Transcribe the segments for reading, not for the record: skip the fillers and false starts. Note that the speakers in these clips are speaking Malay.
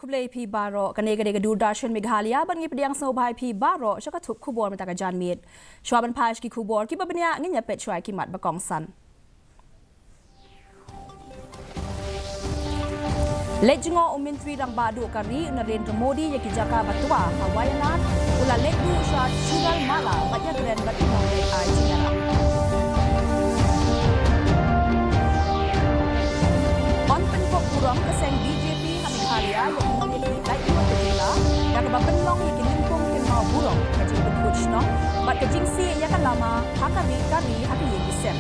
kublai pi baro kane Durdashan Meghalaya bangi pediang snowbai pi baro shaka thup khubor mata ka janmit shwaban paish ki khubor ki babnya nginya pet shwai ki mat bakong san Lejingo umintri rang badu kari Narendra Modi yaki jaka batwa Hawayanat ula ledu sha chural mala batya kren batinong le ai jingara On pen kok burong keseng BJP Meghalaya yang memiliki lai dua kejela dan kebapenlong yang kinimpung kenal burong kajing berkuch nong bat kajing si yang kan lama hakari haki yang kisem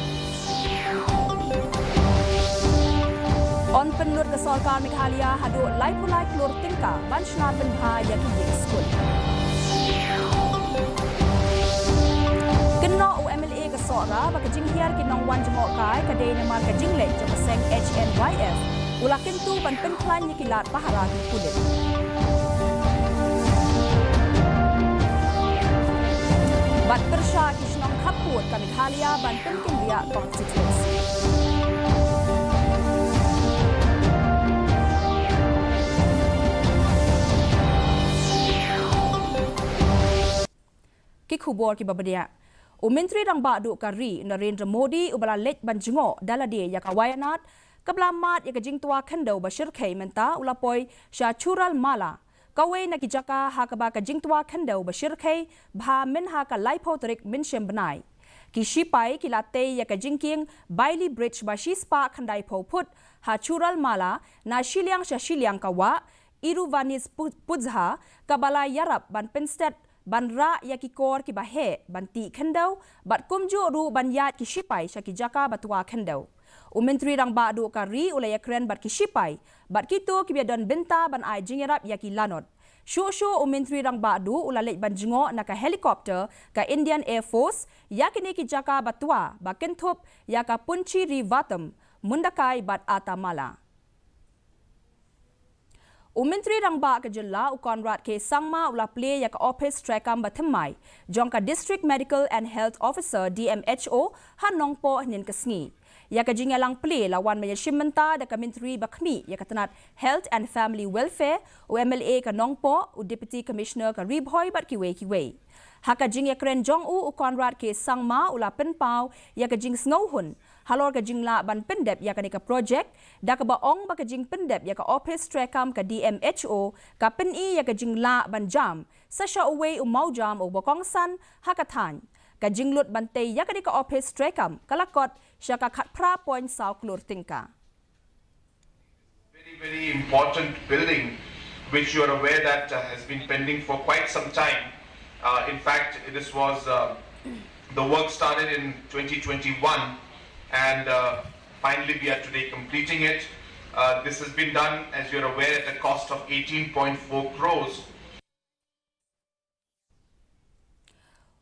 On penlut ke Sorkar Meghalaya hadu lai pulai kelur tingka banshna penha yang kini skul Kena UMLA ke Sohra bakajing hiar kinong wan jemok kai kadai namar kajing lek jemeseng HNYF ulakin tu ban penklan yikilat pahara di kulit. Bat persya kisnong kaput ke Meghalaya ban penkin riak Constituency. Kikubor ki babadia. Umintri rang badu kari Narendra Modi ubala lej banjungo daladi yak Hawayanat kablamat yak jing tua kendo bashir khay menta ulapoi sha chural mala kawe nakijaka hakaba ka jing tua kendo bashir khay bha min ha ka laipotrik min shem banai ki shipai ki latte yak jingking baili bridge bashi spa khandai phoput ha chural mala na shiliang sha shiliang kawa iruvanis puzha kabala yarap ban penstet ban ra yaki kor ki bahe banti khendau bat kumju ru ban yat ki shipai shaki jaka batwa khendau Umintri rang badu kari ulaya kren bat ki shipai bat kitu ki biadon benta ban ai jingerap yaki lanot shu umintri rang badu ulalek ban jingo naka helikopter ka Indian Air Force yakini ki jaka batwa bakenthup yaka punchi rivatam mundakai bat atamala Umintri rang ba ke jilla ukonrat ke sangma ula play yak office trekam bathmai jongka district medical and health officer DMHO hanongpo nin kesngi yak jingalang play lawan menyeshimenta da commentary bakmi yak tanat health and family welfare UMLA ka nongpo u deputy commissioner ka ribhoy bat kiwe haka jing yakren jong u ukonrat ke sangma ula penpau yak jing snowhun halor ka jingla ban pendep yak ka project da ka baong ba ka jing pendep yak office trekam ka DMHO ka peni yak jingla ban jam sasha away umau jam o bokong san hakathan ka jinglut bante yak ka office trekam kalakot syaka khat pra point saw klur tingka very important building which you are aware that has been pending for quite some time. In fact, this was the work started in 2021 and finally we are today completing it. This has been done, as you're aware, at a cost of 18.4 crores.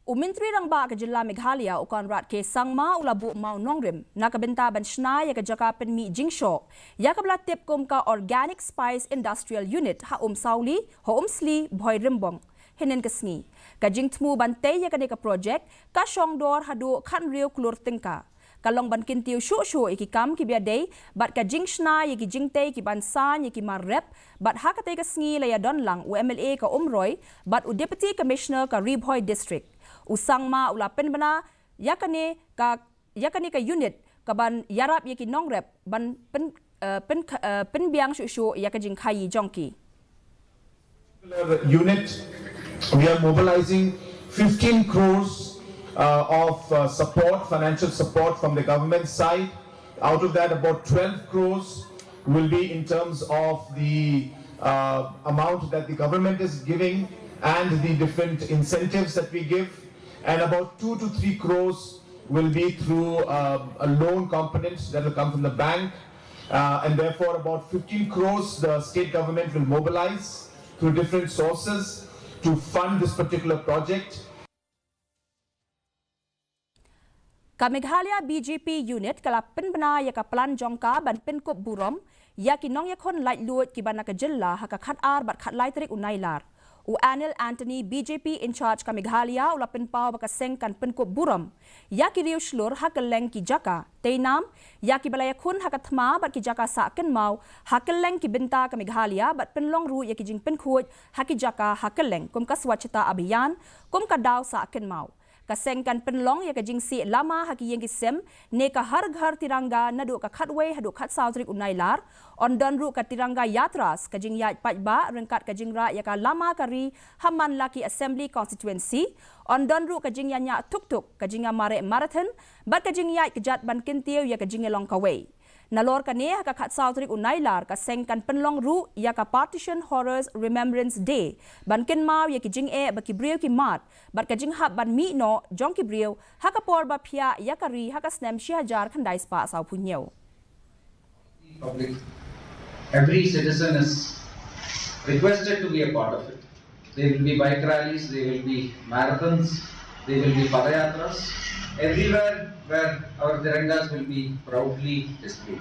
Umintri rang ba ka jilla Meghalaya ukonrat ke sangma ulabu mau nongrim nakabenta banshna ya ka jaka penmi jingsho ya ka bla tip kom ka organic spice industrial unit ha sauli ho sli bhoi rimbong henen kesngi ka jingtmu bante ya ka project ka shongdor hadu khan riu klur tingka kalong ban kintiu shu iki kam ki biadei bat ka jingshna iki jingte ki bansan iki marrep bat hakate ka sngi la ya donlang UMLA ka umroy bat u deputy commissioner ka ribhoy district usangma ula penbana yakane ka unit ka ban yarap yaki nongrep ban pen biang shu yaka jingkai jongki unit we are mobilizing 15 crores of support, financial support from the government side. Out of that, about 12 crores will be in terms of the amount that the government is giving and the different incentives that we give. And about 2 to 3 crores will be through a loan component that will come from the bank. And therefore, about 15 crores the state government will mobilize through different sources to fund this particular project. Ka Meghalaya BJP unit kalapin bana ya ka plan jongka ban penkop burom ya ki nong yakon light luot ki bana ka jilla ha ka khat ar bat khat lai trik unai lar U Anil Anthony BJP in charge ka Meghalaya ula penpau baka sengkan penkop buram. Ya ki riu shlur hakeleng ki jaka. Teinam ya ki balaya kun hakathma bat ki jaka sa ken mau hakeleng ki binta ka Meghalaya bat penlong ru ya ki jing penkhoj haki jaka hakeleng kum ka swachhata abhiyan kum ka daw sa ken mau. Kasengkan penlong ya kajing si lama haki yang kisem ne ka har ghar tiranga nadu ka khatwe hadu khat sautrik unailar on don ru ka tiranga yatras kajing ya pajba rengkat kajing ra ya ka lama kari haman laki assembly constituency on don ru kajing ya nya tuk tuk kajing ya mare marathon bat kajing ya kejat ban kintiu ya kajing long kawe nalor ka ne ka khat sautrik unailar ka sengkan penlong ru ya ka partition horrors remembrance day ban kin mau ya kijing baki brieu ki mat bat kajing hab ban mi no jong ki brieu haka por ba phia ya ka ri haka snem shi hajar khandai spa sau punyeu public every citizen is requested to be a part of it. There will be bike rallies, there will be marathons, there will be padayatras. Everywhere where our tirangas will be proudly displayed.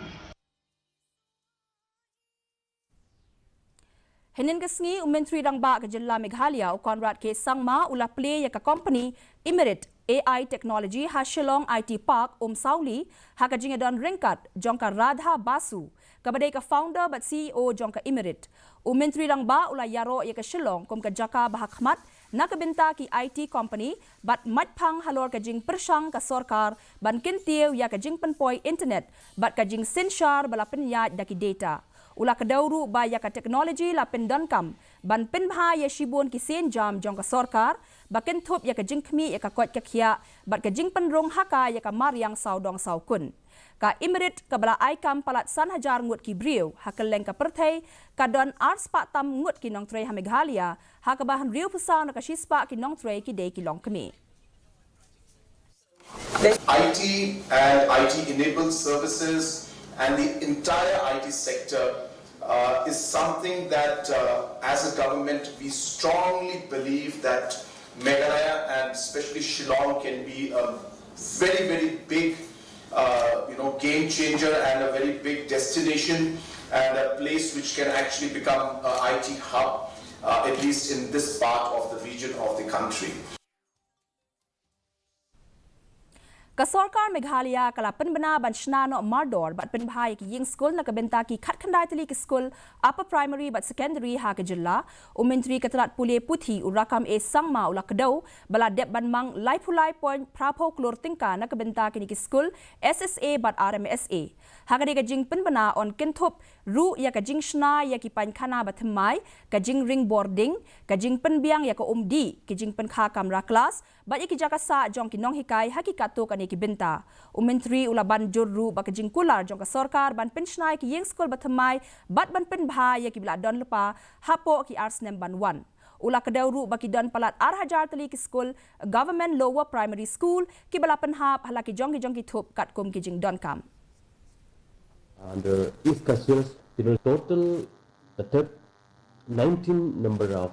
Henin kasngi Menteri Rangba ke Jilla Meghalaya u Conrad ke Sangma ula play ya ka company Emirate AI Technology ha Shillong IT Park Sauli ha ka jingadon ringkat jongka Radha Basu kabadai ka founder but CEO jongka Emirate u Menteri Rangba ula yaro ya ka Shillong kum ka jaka bahakmat nakabenta ki IT company bat matphang halor ka jing persang ka sorkar ban kintiu ya ka jing penpoi internet bat ka jing sinshar bala penyat daki data ula ka dauru ba ya ka technology la pendankam ban penbha ya shibun ki sen jam jong ka sorkar baken thup ya ka jing khmi ya ka kot ka khia bat ka jing penrong haka ya ka mariang saudong saukun ka Emirate ka bala aikam palat san hajar ngut ki briu hakeleng ka perthai ka don ars pa tam ngut ki nong trei ha Meghalaya ha ka bahan riu pusaw na ka shispa ki nong trei ki dei ki long kami IT and IT enabled services and the entire IT sector is something that as a government we strongly believe that Meghalaya and especially Shillong can be a very big game changer and a very big destination and a place which can actually become an IT hub, at least in this part of the region of the country. Kasorkar Meghalaya kala penbena ban shnano mardor bat penbhai ki ying school na kabenta ki khat khandai tali ki school upper primary but secondary ha ka jilla u menteri katrat pule puthi u rakam e sangma u lakdau bala dep ban mang lai phulai point prapo klor tingka na kabenta ki school SSA but RMSA ha ka jing penbena on kinthop ru ya ka jing shna ya ki pan khana bathmai ka jing ring boarding ka jing penbiang ya ka umdi ki jing pen kha kamra class bat ya ki jaka sa jong ki nong hikai hakikato ka ki binta u menteri ulaban jurru bak jing kular jong ka sarkar ban penshnai ki yeng skol bathamai bat ban pen bha ya ki bila don lepa hapo ki arsnem ban 1 ula kadawru baki don palat hajar tali ki school government lower primary school ki bala pen hap halaki jong ki thup kat kum ki jing don kam under East Khasi total the 19 number of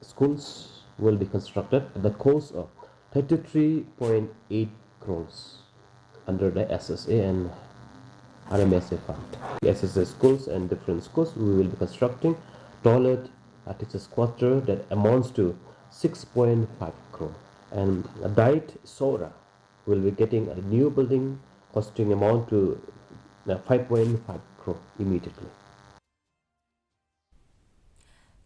schools will be constructed at the cost of 33.8 crores under the SSA and RMSA fund. The SSA schools and different schools we will be constructing toilet, teachers quarter that amounts to 6.5 crore, and a diet Sohra will be getting a new building costing amount to 5.5 crore immediately.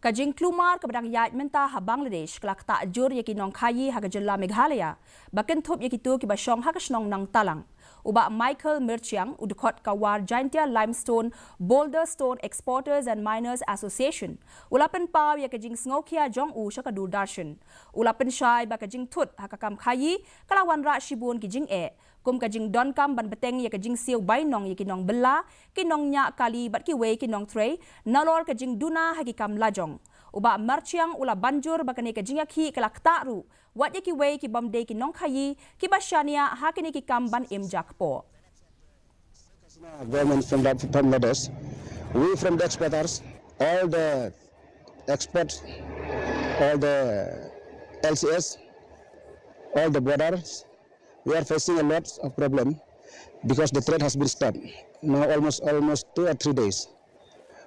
Kajing klumar kepadang yat menta ha Bangladesh kelak tak jur yaki nong kayi ha Jilla Meghalaya baken thup yaki tu ki basyong ha kasnong nang talang uba Michael Mirchiang udukot kawar Jaintia Limestone Boulder Stone Exporters and Miners Association ulapen paw yaki jing sngokia jong u shakadu darshan ulapen shai ba kajing thut ha kakam kayi kalawan ra shibun ki jing kum kajing don kam ban beteng ya kajing siu bai nong yaki nong bella ki nong nya kali bat ki we ki nong trei nalor kajing duna haki kam lajong uba marchiang ula banjur bakane kajing yakhi kelak taru wat yaki we ki bam de ki nong khayi ki bashania hakini ki kam ban im jakpo government from Bangladesh, we from the exporters, all the exports, all the LCS, all the borders, we are facing a lot of problem because the trade has been stopped now almost 2 or 3 days.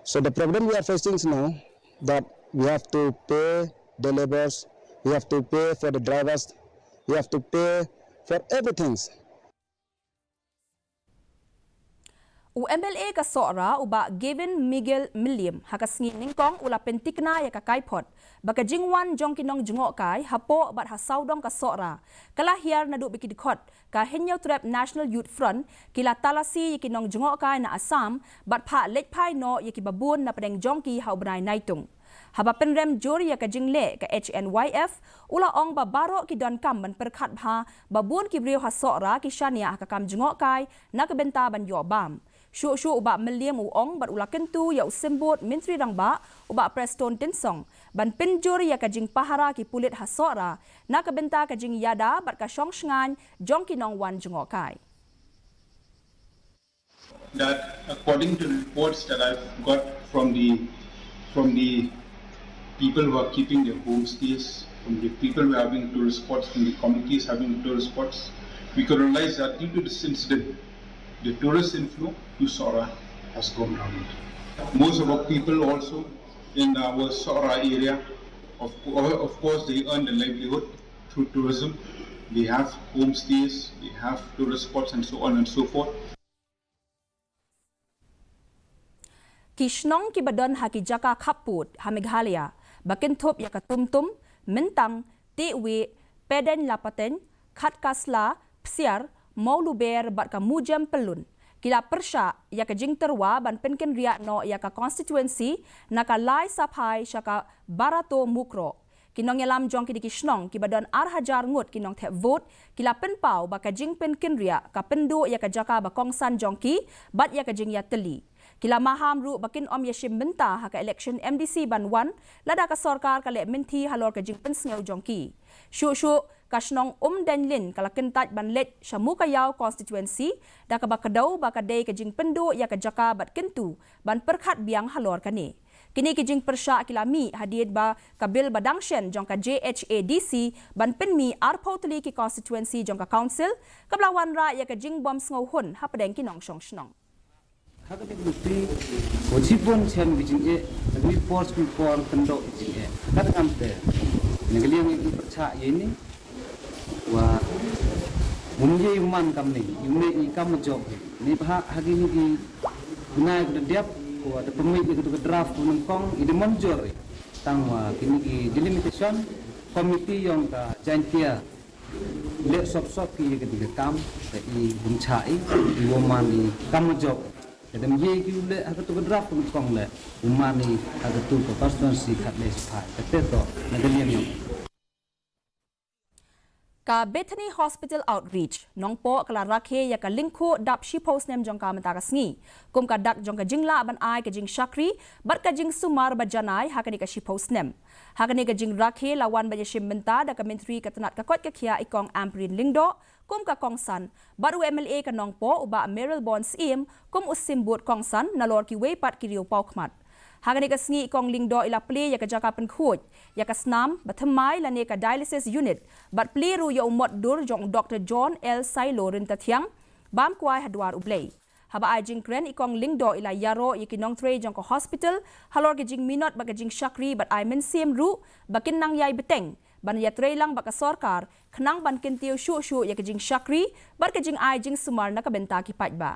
So the problem we are facing is now that we have to pay the laborers, we have to pay for the drivers, we have to pay for everything. UMLA ka Sohra uba Gavin Miguel Milliam hakasngi ningkong ula pentikna ya ka kaipot baka jingwan jong kinong jungok kai hapo bat hasaudong ka Sohra kalahiar na du bikidikot ka Henyo Trap National Youth Front kila talasi kinong jungok kai na Assam bat pha lechpai no yakibabun na pedeng jongki haubnai naitung haba penrem juri ya ka jingle ka HNYF ula ong babaro ki don kam ban perkhat bha babun ki brio ha Sohra ki shania ka kam jungok kai na ka benta ban yo bam Shu uba Milliam uong bat ula kentu ya usembut Menteri Rangba uba Preston Tinsong ban penjuri ya kajing pahara ki pulit ha Sohra na kabenta kajing yada bat ka syong shngan jong kinong wan jungokai. That according to reports that I've got from the people who are keeping their homestays, from the people who are having tourist spots, from the communities having tourist spots, we could realize that due to this incident, the tourist inflow to Sohra has gone down. Most of our people also in our Sohra area, of course, they earn their livelihood through tourism. They have homestays, they have tourist spots and so on and so forth. Kishnong ki badon haki jaka kaput ha Meghalaya, bakintop ya katumtum, mentang, tiwi, peden lapaten, khatkasla, psiar, Mauluber bat ka mujam pelun. Kila persya ya ka jing terwa ban penken riak no ya ka Constituency na ka lai sapai syaka barato mukro. Kinong yalam jong ki kishnong ki badon hajar ngut kinong thep vote kila penpau ba ka jing penken riak ka pendu ya ka jaka ba kongsan jong ki bat ya ka jing ya teli. Kila maham ru bakin om yashim benta ha ka election MDC ban 1 lada ka sarkar ka le menti halor ka jing pensngeu jong ki. Shu kasnong denlin kala kentat ban let syamu kayau Constituency da ka bakadau bakadei ka jing pendu ya ka jaka bat kentu ban perkhat biang halor kani. Kini ki jing persya kilami hadiet ba kabil badangshen jong ka JHADC ban penmi arpotli ki Constituency jong ka council kablawan ra ya ka jing bom sngo hun ha pedeng kinong shong shnong. Hakati bukti wajibon chen bijing e reports report kendo jing e kat kamte negaliang itu percaya ini wa munye man kam ni yune i kam job ni pha hagi ni di gunai ke diap ko ada pemik ke draft kunung kong ide monjor tangwa kini ki delimitation committee yang ka jantia le sop ki ke di kam i bunchai i woman ni kam job Adam ye ki le ha tu draft kunung kong le umani ha tu ko Constituency khat le spa teto negaliang yang ka Bethany Hospital Outreach nongpo kala rakhe ya ka lingko dap shi post nem jong ka mata ka sngi kum ka dak jong ka jingla ban ai ka jing shakri bat ka jing sumar ba janai ha ka ni ka shi post nem ha ka ni ka jing rakhe lawan ba yashim benta da ka menteri ka tanat ka kot ka khia ikong amprin lingdo kum ka kongsan baru MLA ka nongpo uba Meryl Bonds im kum usimbut kongsan nalor ki we pat ki riu pau khmat Hagani ka sngi kong lingdo ila play ya ka jaka pen khut ya ka snam bathamai la ne ka dialysis unit bat play ru ya umot dur jong Dr. John L. Sailo rin tathiang bam kwai hadwar ublay haba ai jing kren ikong lingdo ila yaro yikinong tre jong ko hospital halor ke jing minot ba ka jing shakri bat ai men sim ru bakin nang yai beteng ban ya tre lang ba ka sarkar khnang ban kintiu shu ya ka jing shakri bat ka jing ai jing sumar na ka benta ki pajba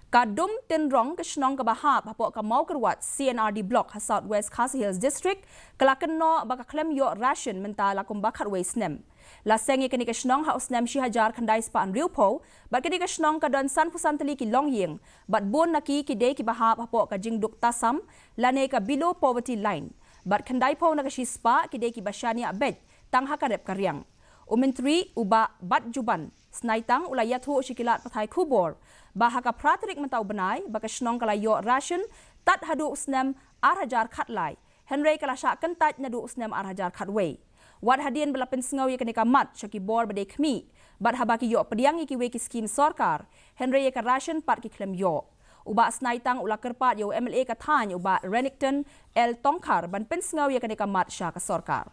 Kadum tenrong ke shnong ke bahap hapo ka mau kerwat CNRD block ha Southwest Khasi Hills District kelaken no baka klem yo ration menta la kum bakhat we snem la sengi kini ke shnong ha usnem shi hajar khandai spa an riupo bat kini ke shnong ka don san pusan tali ki longyeng bat bon naki ki dei ki bahap hapo ka jing duk tasam la ne ka below poverty line bat khandai po na ka shi spa ki dei ki bashania bed tang ha karep karyang umentri uba bat juban snaitang ulayathu shikilat pathai khubor bahaka pratrik mentau benai baka shnong kala yo ration tat hadu usnem hajar khatlai henry kala sha kentat nadu usnem hajar khatway wat hadien belapen sngau yeknika mat shaki bor bade khmi bat habaki yo pediang iki we ki skim sarkar henry ka ration pat ki klem yo uba snaitang ula kerpat yo MLA ka thany uba Renington L Tongkhar ban pen sngau yeknika mat sha ka sarkar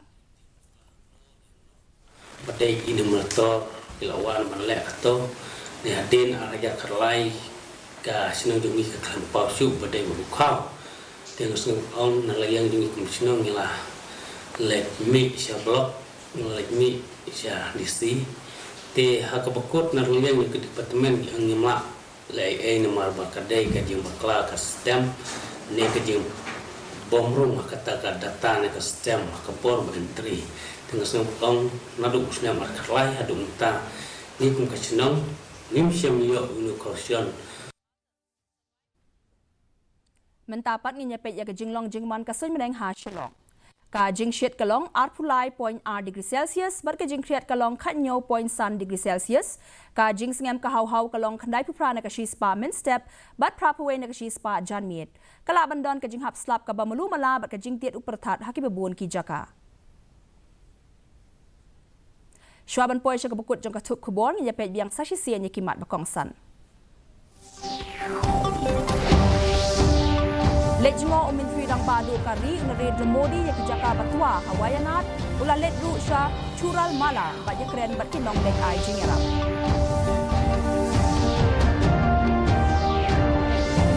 bade idumrato ilawan manle ato ni hadin araja kharlai ka sinong jumi ka khan pau su bade mu khau Tengok on nalayan yung komisyon nila let me siya blog let me siya DC te hakabakot nalayan yung departemen yang nyama lai nomor bakadai kajing bakla ka sistem ne kajing bomrung kata data ne ka sistem ka form entry tengok on nadu usna markalai adu ta ni kum kachnong nim siam yo inauguration Mentapat nginya pet ya kajinglong jingman kasun meneng ha shalong. Ka jing shit kalong arpulai point r degree Celsius bar ka jing kriat kalong khatnyo point sun degree Celsius. Ka jing singam ka hau kalong khandai pupra na ka shi spa min step bat prapawe na ka shi spa janmiet. Kala bandon ka jing hap slap ka bamalu mala bar ka jing tiet uperthat haki babun ki jaka. Shwaban poy siya kabukut jong katuk kubor nginya pet biang sashi siya niya kimat bakong san. Lejmo Menteri Rang Padu Kari Narendra Modi yang kijaka batua Hawayanat ula let ru sya cural mala bajak keren berkinong let ai jingerap.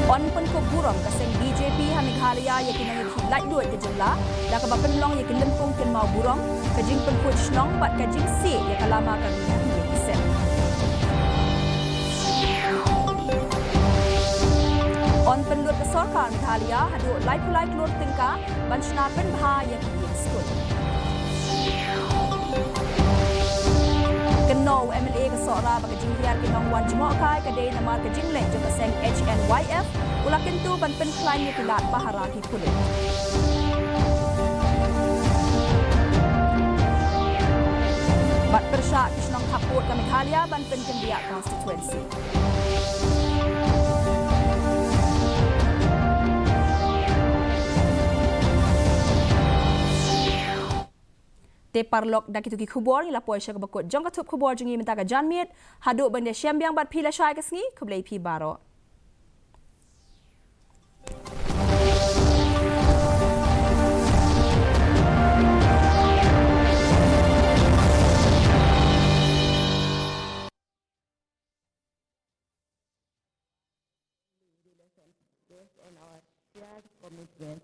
On pun ko buram kaseng BJP ha Meghalaya yang kinang hilat duit ke jumlah dah ka bapenlong yang kilempung ken mau buram kajing pun ko snong bat kajing si yang kalama kami yang isen. On penlut kesorkan Meghalaya hadu lai pulai keluar tingkah banchna penbha yang kini skul. Keno MLA ke Sohra bagi jingkiar kinong wan jengok kai kadai namar ke jinglek jengka seng HNYF ulah kentu ban penklaim yang tilat bahara ki kulit. Bat persyak kisnong kaput ke Meghalaya ban penkendiak Constituency. Te parlok dak itu ki khubor ni lapoi sya bakut jong katup khubor jungi minta ka janmiet haduk bende syambiang bat pila syai ka sngi kublai pi baro. Commitment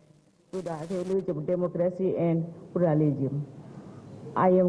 to the values of democracy and pluralism. I am